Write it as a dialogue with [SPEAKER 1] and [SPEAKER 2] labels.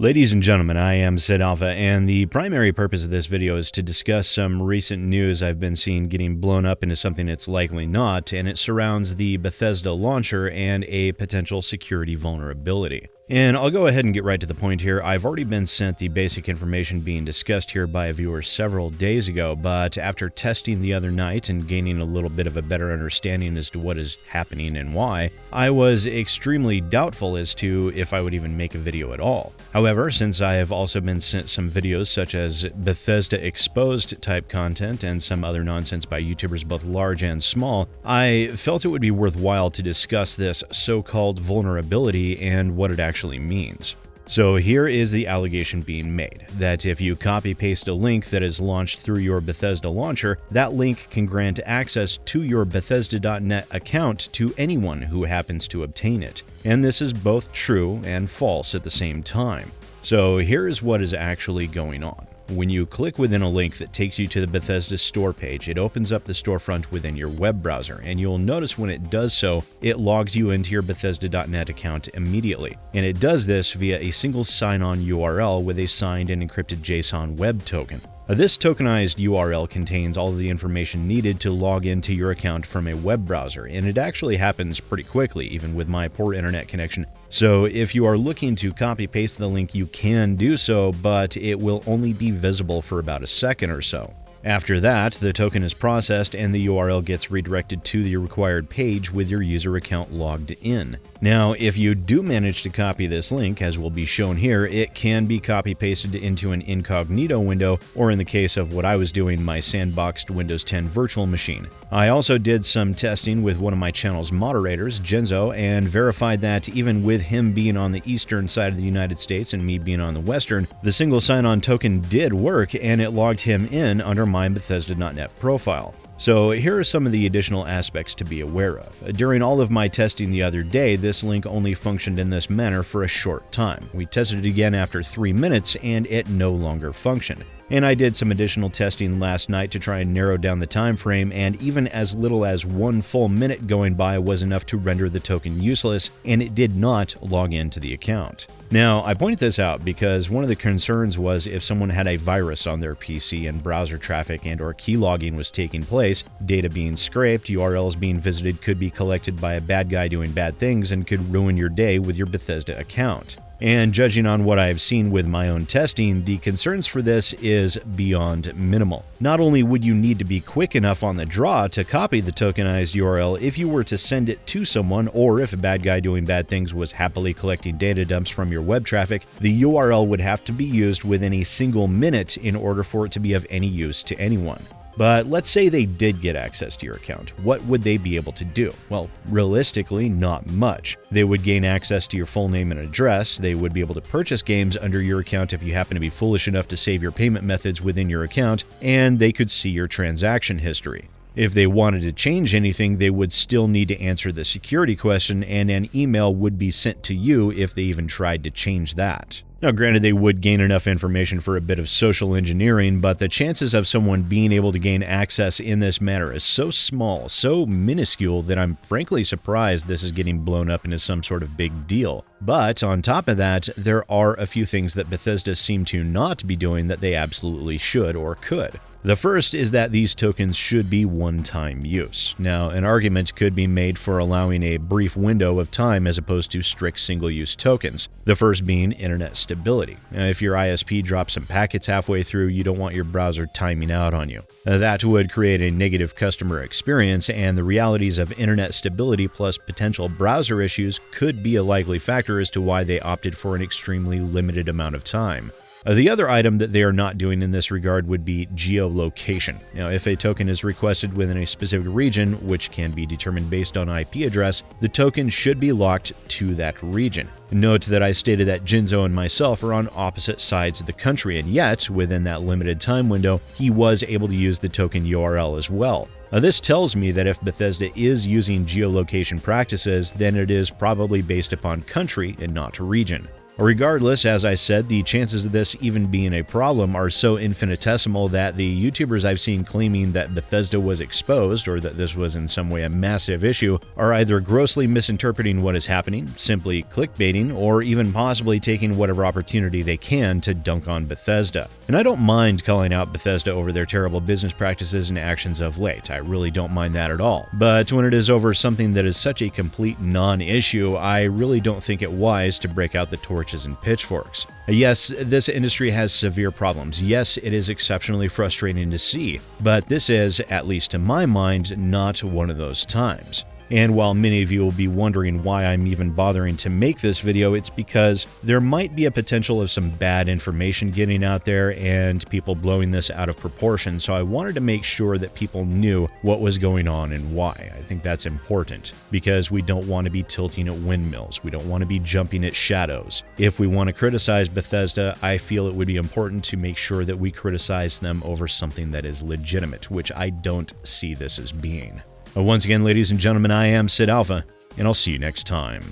[SPEAKER 1] Ladies and gentlemen, I am SidAlpha, and the primary purpose of this video is to discuss some recent news I've been seeing getting blown up into something it's likely not, and it surrounds the Bethesda Launcher and a potential security vulnerability. And I'll go ahead and get right to the point here. I've already been sent the basic information being discussed here by a viewer several days ago, but after testing the other night and gaining a little bit of a better understanding as to what is happening and why, I was extremely doubtful as to if I would even make a video at all. However, since I have also been sent some videos such as Bethesda exposed type content and some other nonsense by YouTubers both large and small, I felt it would be worthwhile to discuss this so-called vulnerability and what it actually means. So here is the allegation being made, that if you copy-paste a link that is launched through your Bethesda launcher, that link can grant access to your Bethesda.net account to anyone who happens to obtain it. And this is both true and false at the same time. So here is what is actually going on. When you click within a link that takes you to the Bethesda store page, it opens up the storefront within your web browser, and you'll notice when it does so, it logs you into your Bethesda.net account immediately. And it does this via a single sign-on URL with a signed and encrypted JSON web token. This tokenized URL contains all of the information needed to log into your account from a web browser, and it actually happens pretty quickly, even with my poor internet connection. So if you are looking to copy-paste the link, you can do so, but it will only be visible for about a second or so. After that, the token is processed and the URL gets redirected to the required page with your user account logged in. Now, if you do manage to copy this link, as will be shown here, it can be copy-pasted into an incognito window, or in the case of what I was doing, my sandboxed Windows 10 virtual machine. I also did some testing with one of my channel's moderators, Genzo, and verified that even with him being on the eastern side of the United States and me being on the western, the single sign-on token did work, and it logged him in under my Bethesda.net profile. So here are some of the additional aspects to be aware of. During all of my testing the other day, this link only functioned in this manner for a short time. We tested it again after 3 minutes, and it no longer functioned. And I did some additional testing last night to try and narrow down the time frame, and even as little as 1 full minute going by was enough to render the token useless, and it did not log into the account. Now, I pointed this out because one of the concerns was if someone had a virus on their PC and browser traffic and/or keylogging was taking place, data being scraped, URLs being visited could be collected by a bad guy doing bad things and could ruin your day with your Bethesda account. And judging on what I've seen with my own testing, the concerns for this is beyond minimal. Not only would you need to be quick enough on the draw to copy the tokenized URL if you were to send it to someone, or if a bad guy doing bad things was happily collecting data dumps from your web traffic, the URL would have to be used within a single minute in order for it to be of any use to anyone. But let's say they did get access to your account. What would they be able to do? Well, realistically, not much. They would gain access to your full name and address, they would be able to purchase games under your account if you happen to be foolish enough to save your payment methods within your account, and they could see your transaction history. If they wanted to change anything, they would still need to answer the security question, and an email would be sent to you if they even tried to change that. Now, granted, they would gain enough information for a bit of social engineering, but the chances of someone being able to gain access in this manner is so small, so minuscule, that I'm frankly surprised this is getting blown up into some sort of big deal. But on top of that, there are a few things that Bethesda seem to not be doing that they absolutely should or could. The first is that these tokens should be one-time use. Now, an argument could be made for allowing a brief window of time as opposed to strict single-use tokens, the first being internet stability. Now, if your ISP drops some packets halfway through, you don't want your browser timing out on you. That would create a negative customer experience, and the realities of internet stability plus potential browser issues could be a likely factor as to why they opted for an extremely limited amount of time. The other item that they are not doing in this regard would be geolocation. Now, if a token is requested within a specific region, which can be determined based on IP address, the token should be locked to that region. Note that I stated that Genzo and myself are on opposite sides of the country, and yet, within that limited time window, he was able to use the token URL as well. This tells me that if Bethesda is using geolocation practices, then it is probably based upon country and not region. Regardless, as I said, the chances of this even being a problem are so infinitesimal that the YouTubers I've seen claiming that Bethesda was exposed or that this was in some way a massive issue are either grossly misinterpreting what is happening, simply clickbaiting, or even possibly taking whatever opportunity they can to dunk on Bethesda. And I don't mind calling out Bethesda over their terrible business practices and actions of late. I really don't mind that at all. But when it is over something that is such a complete non-issue, I really don't think it wise to break out the torches and pitchforks. Yes, this industry has severe problems. Yes, it is exceptionally frustrating to see, but this is, at least to my mind, not one of those times. And while many of you will be wondering why I'm even bothering to make this video, it's because there might be a potential of some bad information getting out there and people blowing this out of proportion, so I wanted to make sure that people knew what was going on and why. I think that's important, because we don't want to be tilting at windmills. We don't want to be jumping at shadows. If we want to criticize Bethesda, I feel it would be important to make sure that we criticize them over something that is legitimate, which I don't see this as being. Once again, ladies and gentlemen, I am SidAlpha, and I'll see you next time.